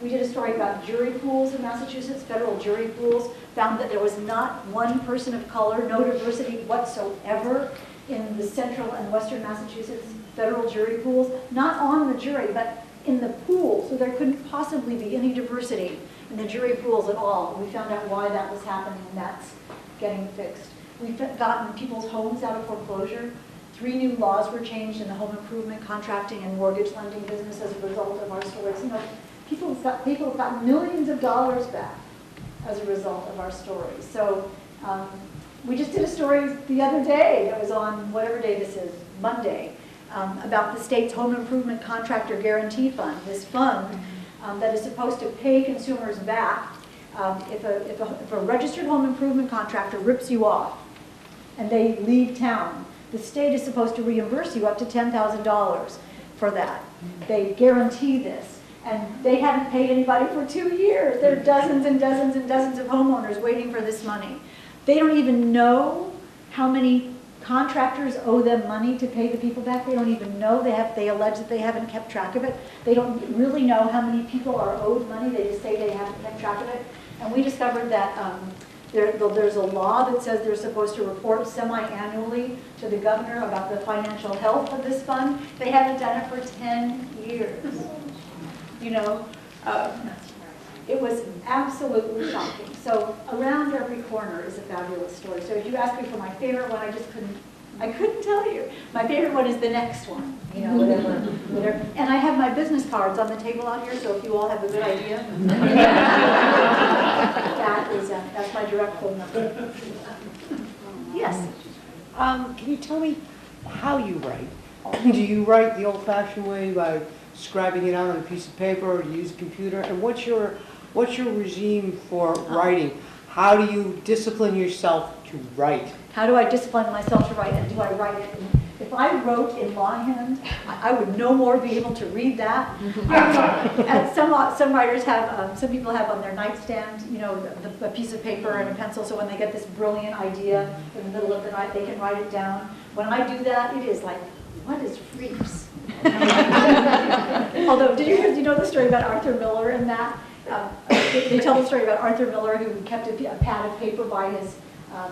We did a story about jury pools in Massachusetts, federal jury pools, found that there was not one person of color, no diversity whatsoever in the central and western Massachusetts federal jury pools, not on the jury, but in the pool, so there couldn't possibly be any diversity in the jury pools at all. We found out why that was happening, and that's getting fixed. We've gotten people's homes out of foreclosure. 3 new laws were changed in the home improvement, contracting, and mortgage lending business as a result of our stories. You know, people have gotten millions of dollars back as a result of our stories. So we just did a story the other day that was on whatever day this is, Monday, about the state's home improvement contractor guarantee fund, this fund that is supposed to pay consumers back if a registered home improvement contractor rips you off and they leave town. The state is supposed to reimburse you up to $10,000 for that. They guarantee this. And they haven't paid anybody for 2 years. There are dozens and dozens and dozens of homeowners waiting for this money. They don't even know how many contractors owe them money to pay the people back. They don't even know. They allege that they haven't kept track of it. They don't really know how many people are owed money. They just say they haven't kept track of it. And we discovered that there's a law that says they're supposed to report semi-annually to the governor about the financial health of this fund. They haven't done it for 10 years. You know, it was absolutely shocking. So around every corner is a fabulous story. So if you ask me for my favorite one, I couldn't tell you. My favorite one is the next one, you know, whatever. And I have my business cards on the table out here, so if you all have a good idea, that's my direct phone number. Yes. Can you tell me how you write? Do you write the old-fashioned way by scribbling it out on a piece of paper, or do you use a computer? And what's your regime for writing? How do you discipline yourself to write? How do I discipline myself to write, and do I write it? If I wrote in longhand, I would no more be able to read that. And some writers have, some people have on their nightstand, you know, a piece of paper and a pencil, so when they get this brilliant idea in the middle of the night, they can write it down. When I do that, it is like, what is freaks? Although, do you know the story about Arthur Miller and that? They tell the story about Arthur Miller, who kept a pad of paper by his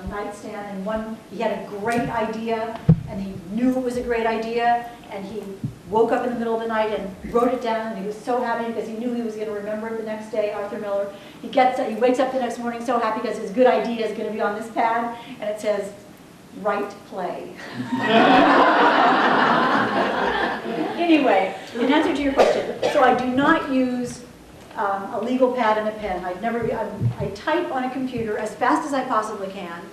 nightstand, and he had a great idea, and he knew it was a great idea, and he woke up in the middle of the night and wrote it down, and he was so happy because he knew he was going to remember it the next day. Arthur Miller, he wakes up the next morning so happy because his good idea is going to be on this pad, and it says, "Write, play." Anyway, in answer to your question, so I do not use a legal pad and a pen. I type on a computer as fast as I possibly can.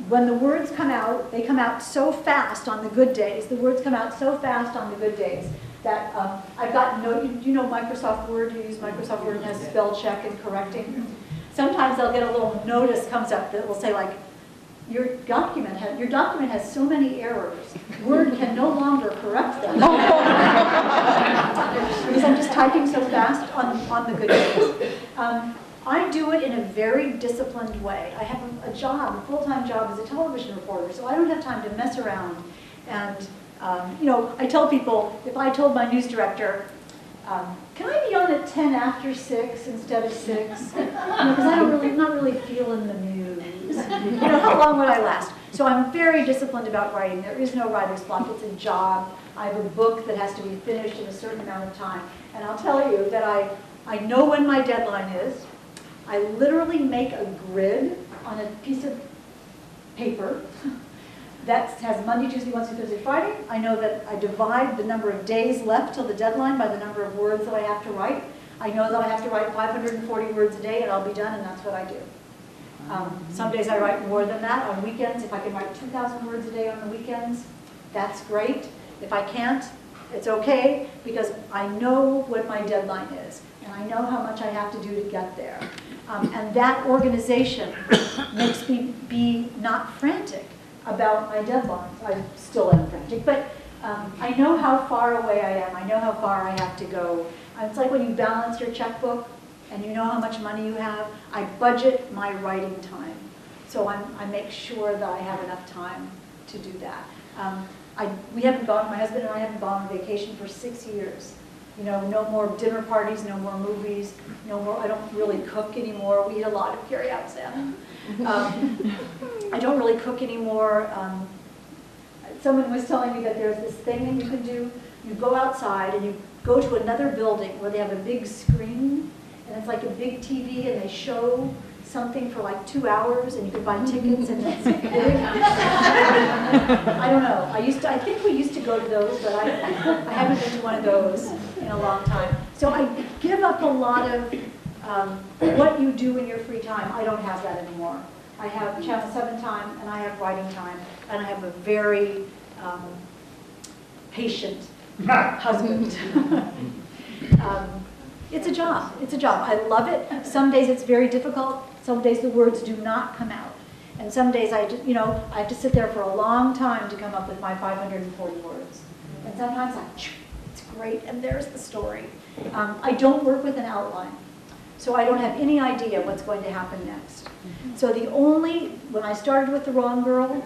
When the words come out, they come out so fast on the good days. The words come out so fast on the good days that I've got you know Microsoft Word. You use Microsoft Word and has spell check and correcting. Sometimes I'll get a little notice comes up that will say like, your document has so many errors. Word can no longer correct them. Because I'm just typing so fast on the good days. I do it in a very disciplined way. I have a full-time job as a television reporter, so I don't have time to mess around. And you know, I tell people, if I told my news director, can I be on at 10 after 6 instead of 6? Because I'm not really feeling the news. You know, how long would I last? So I'm very disciplined about writing. There is no writer's block. It's a job. I have a book that has to be finished in a certain amount of time. And I'll tell you that I know when my deadline is. I literally make a grid on a piece of paper that has Monday, Tuesday, Wednesday, Thursday, Friday. I know that I divide the number of days left till the deadline by the number of words that I have to write. I know that I have to write 540 words a day, and I'll be done, and that's what I do. Some days I write more than that. On weekends, if I can write 2,000 words a day on the weekends, that's great. If I can't, it's okay, because I know what my deadline is, and I know how much I have to do to get there. And that organization makes me be not frantic about my deadlines. I still am frantic, but I know how far away I am. I know how far I have to go. It's like when you balance your checkbook and you know how much money you have. I budget my writing time. So I make sure that I have enough time to do that. My husband and I haven't gone on vacation for 6 years. You know, no more dinner parties, no more movies, no more, I don't really cook anymore. We eat a lot of carry-out salmon. I don't really cook anymore. Someone was telling me that there's this thing that you can do. You go outside and you go to another building where they have a big screen, and it's like a big TV, and they show something for like 2 hours, and you can buy tickets, and it's big. I don't know. I think we used to go to those, but I haven't been to one of those in a long time. So I give up a lot of what you do in your free time. I don't have that anymore. I have Channel 7 time, and I have writing time, and I have a very patient husband. It's a job. It's a job. I love it. Some days it's very difficult. Some days the words do not come out. And some days I have to sit there for a long time to come up with my 540 words. And sometimes it's great, and there's the story. I don't work with an outline. So I don't have any idea what's going to happen next. So when I started with The Wrong Girl,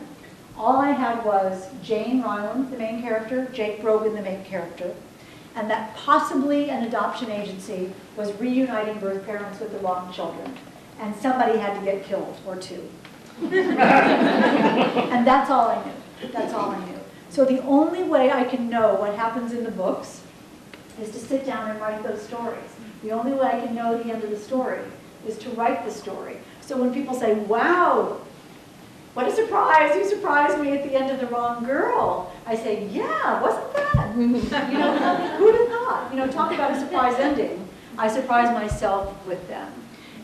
all I had was Jane Ryland, the main character, Jake Brogan, the main character, and that possibly an adoption agency was reuniting birth parents with the wrong children. And somebody had to get killed, or two. And that's all I knew. That's all I knew. So the only way I can know what happens in the books is to sit down and write those stories. The only way I can know the end of the story is to write the story. So when people say, wow, what a surprise, you surprised me at the end of The Wrong Girl, I say, yeah, wasn't that? You know, who'd have thought? You know, talk about a surprise ending. I surprise myself with them.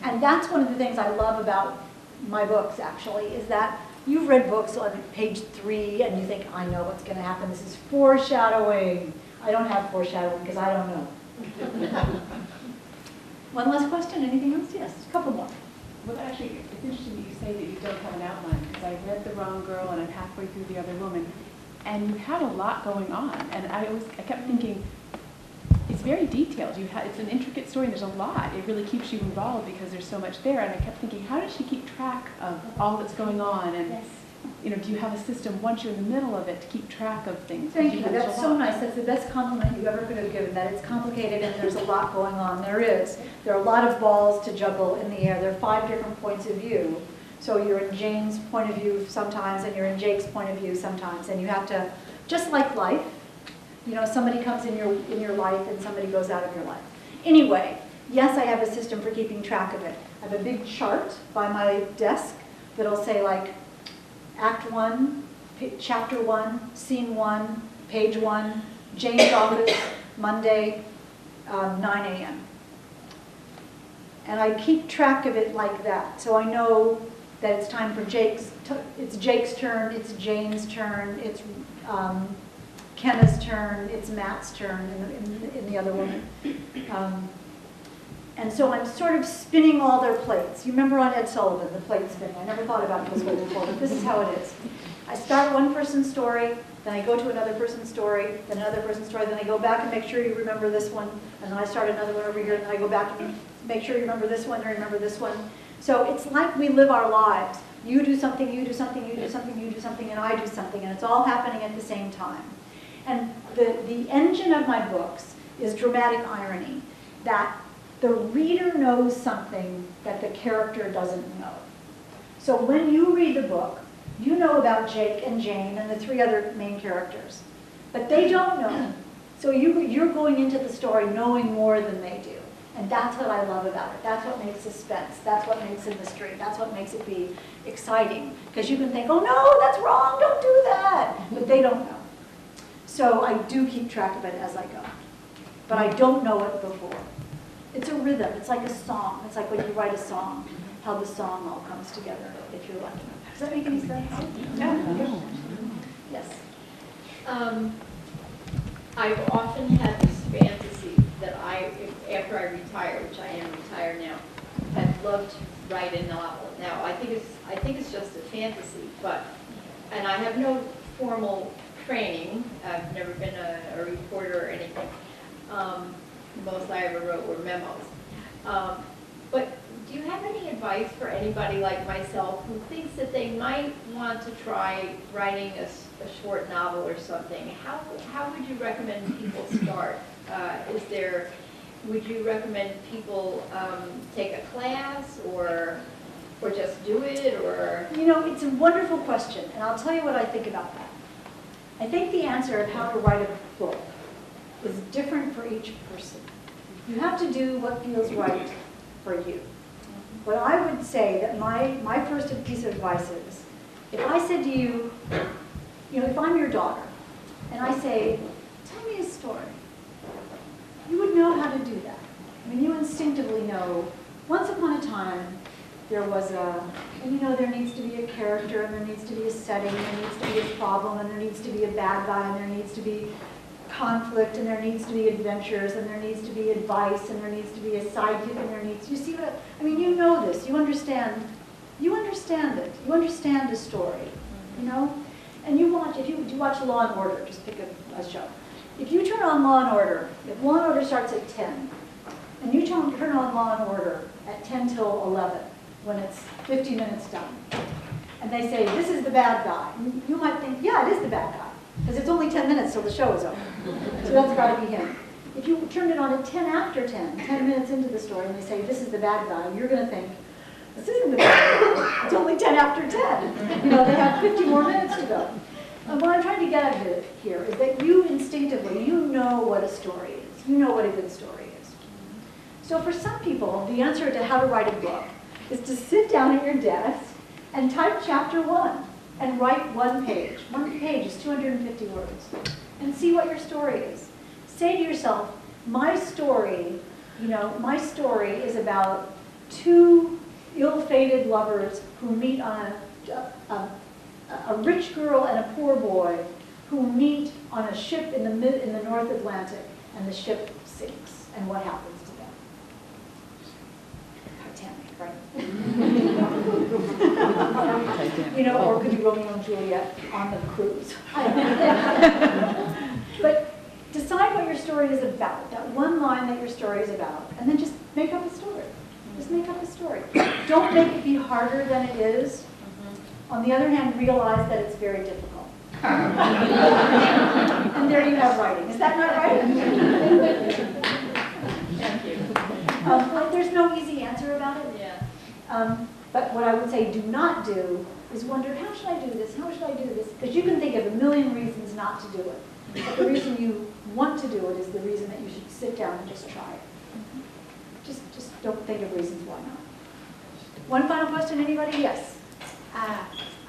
And that's one of the things I love about my books, actually, is that you've read books on page 3 and you think, I know what's going to happen. This is foreshadowing. I don't have foreshadowing because I don't know. One last question. Anything else? Yes, a couple more. Well, actually, it's interesting that you say that you don't have an outline, because I read The Wrong Girl and I'm halfway through The Other Woman, and you have a lot going on. And I kept thinking, it's very detailed. It's an intricate story, and there's a lot. It really keeps you involved because there's so much there. And I kept thinking, how does she keep track of all that's going on? And Yes. you know, do you have a system once you're in the middle of it to keep track of things? Thank you. Because there's That's a so lot. nice. That's the best compliment you ever could have given, that it's complicated and there's a lot going on. There is. There are a lot of balls to juggle in the air. There are 5 different points of view. So you're in Jane's point of view sometimes, and you're in Jake's point of view sometimes. And you have to, just like life, you know, somebody comes in your life and somebody goes out of your life. Anyway, yes, I have a system for keeping track of it. I have a big chart by my desk that'll say, like, Act 1, Chapter 1, Scene 1, Page 1, Jane's office, Monday, 9 a.m. And I keep track of it like that, so I know that it's time for it's Jake's turn, it's Jane's turn, it's Kenna's turn, it's Matt's turn in The Other Woman. And so I'm sort of spinning all their plates. You remember on Ed Sullivan, the plate spinning. I never thought about it this way before, but this is how it is. I start one person's story, then I go to another person's story, then another person's story, then I go back and make sure you remember this one, and then I start another one over here, and then I go back and make sure you remember this one, and remember this one. So it's like we live our lives. You do something, you do something, you do something, you do something, and I do something, and it's all happening at the same time. And the engine of my books is dramatic irony, that the reader knows something that the character doesn't know. So when you read the book, you know about Jake and Jane and the 3 other main characters, but they don't know. So you're going into the story knowing more than they do. And that's what I love about it. That's what makes suspense. That's what makes it mystery. That's what makes it be exciting. Because you can think, oh no, that's wrong, don't do that. But they don't know. So I do keep track of it as I go. But I don't know it before. It's a rhythm. It's like a song. It's like when you write a song, how the song all comes together, if you're lucky. Does that make any sense? Yeah. Yes. I've often had this fantasy that after I retire, which I am retired now, I'd love to write a novel. Now, I think it's just a fantasy, and I have no formal training. I've never been a reporter or anything. Most I ever wrote were memos. But do you have any advice for anybody like myself who thinks that they might want to try writing a short novel or something? How would you recommend people start? Would you recommend people take a class or just do it, or? You know, it's a wonderful question, and I'll tell you what I think about that. I think the answer of how to write a book is different for each person. You have to do what feels right for you. What I would say that my first piece of advice is, if I said to you, you know, if I'm your daughter, and I say, tell me a story, you would know how to do that. I mean, you instinctively know, once upon a time, there was and you know, there needs to be a character, and there needs to be a setting, and there needs to be a problem, and there needs to be a bad guy, and there needs to be conflict, and there needs to be adventures, and there needs to be advice, and there needs to be a sidekick, and there needs, you see what, I mean, you know this, you understand it, you understand a story, you know? And you watch, if you watch Law and Order, just pick a show. If you turn on Law and Order, if Law and Order starts at 10, and you turn on Law and Order at 10 till 11, when it's 50 minutes done, and they say, this is the bad guy, you might think, yeah, it is the bad guy, because it's only 10 minutes till the show is over. So that's got to be him. If you turn it on at 10 after 10, 10 minutes into the story, and they say, this is the bad guy, you're going to think, this isn't the bad guy. It's only 10 after 10. You know, they have 50 more minutes to go. And what I'm trying to get at here is that you instinctively, you know what a story is. You know what a good story is. So for some people, the answer to how to write a book is to sit down at your desk and type chapter 1 and write 1 page. 1 page is 250 words. And see what your story is. Say to yourself, my story, my story is about 2 ill-fated lovers who meet on a rich girl and a poor boy who meet on a ship in the North Atlantic, and the ship sinks, and what happens to them? Titanic, right? Or it could be Romeo and Juliet on the cruise. But decide what your story is about, that one line that your story is about, and then just make up a story. Just make up a story. Don't make it be harder than it is. On the other hand, realize that it's very difficult. And there you have writing. Is that not right? Thank you. There's no easy answer about it. Yeah. But what I would say do not do is wonder, how should I do this? How should I do this? Because you can think of a million reasons not to do it. But the reason you want to do it is the reason that you should sit down and just try it. Just don't think of reasons why not. One final question, anybody? Yes.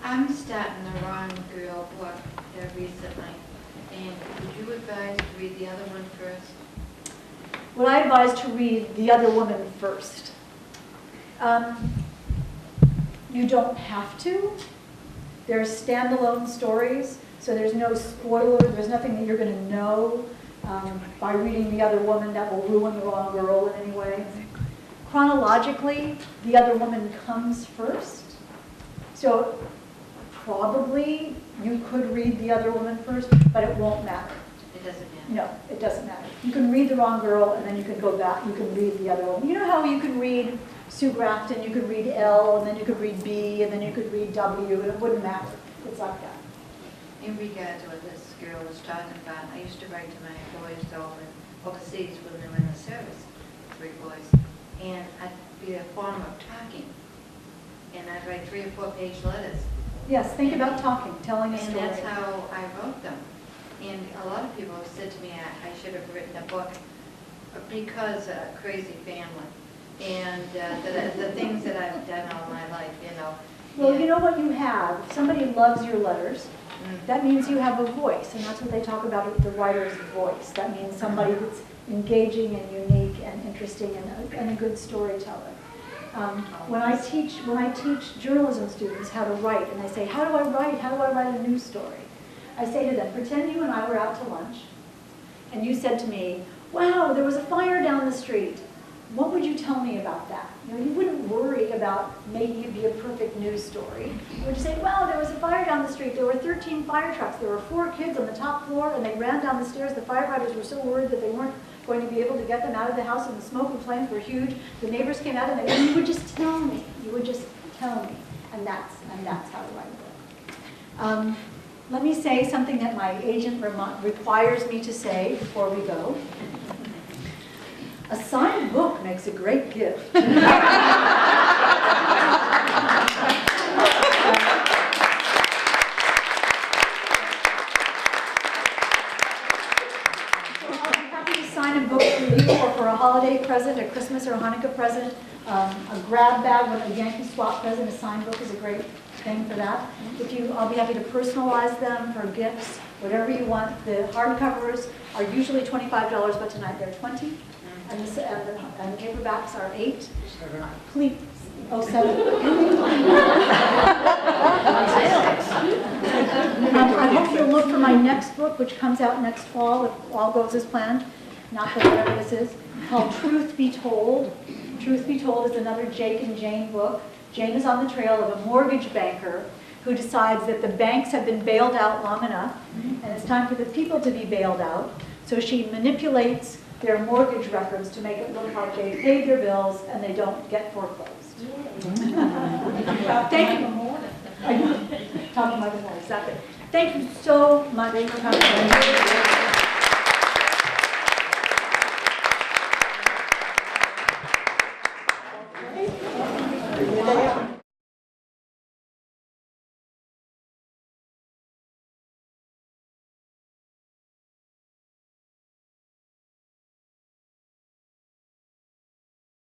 I'm starting the Wrong Girl book recently, and would you advise to read the other one first? Would I advise to read The Other Woman first? You don't have to. They're standalone stories, so there's no spoiler. There's nothing that you're going to know by reading The Other Woman that will ruin The Wrong Girl in any way. Chronologically, The Other Woman comes first. So probably you could read The Other Woman first, but it won't matter. It doesn't matter. No, it doesn't matter. You can read The Wrong Girl, and then you can go back, you can read The Other Woman. You know how you can read Sue Grafton, you could read L, and then you could read B, and then you could read W, and it wouldn't matter. It's like that. In regard to what this girl was talking about, I used to write to my boys overseas when they were in the service, 3 boys, and I'd be a form of talking, and I'd write 3 or 4 page letters. Yes, think about talking, telling a And story. that's how I wrote them. And a lot of people have said to me I should have written a book because crazy family and the things that I've done all my life, Well, you know what you have? Somebody loves your letters. That means you have a voice, and that's what they talk about, the writer's voice. That means somebody that's engaging and unique and interesting and a good storyteller. When I teach journalism students how to write, and they say, how do I write? How do I write a news story? I say to them, pretend you and I were out to lunch, and you said to me, wow, there was a fire down the street. What would you tell me about that? You wouldn't worry about making it be a perfect news story. You would just say, wow, there was a fire down the street. There were 13 fire trucks. There were 4 kids on the top floor, and they ran down the stairs. The firefighters were so worried that they weren't going to be able to get them out of the house, and the smoke and flames were huge. The neighbors came out, and you would just tell me. You would just tell me. And that's how to write a book. Let me say something that my agent requires me to say before we go. A signed book makes a great gift. So I'm happy to sign a book for you or for a holiday present, a Christmas or a Hanukkah present, a grab bag with a Yankee Swap present. A signed book is a great thing for that. I'll be happy to personalize them for gifts, whatever you want. The hardcovers are usually $25, but tonight they're $20. And the paperbacks are $8. Please, $7. I hope you'll look for my next book, which comes out next fall, if all goes as planned. Not that whatever this is, called Truth Be Told. Truth Be Told is another Jake and Jane book. Jane is on the trail of a mortgage banker who decides that the banks have been bailed out long enough, and it's time for the people to be bailed out. So she manipulates their mortgage records to make it look like they paid their bills and they don't get foreclosed. Thank you. Talk to my exactly. Thank you so much for coming.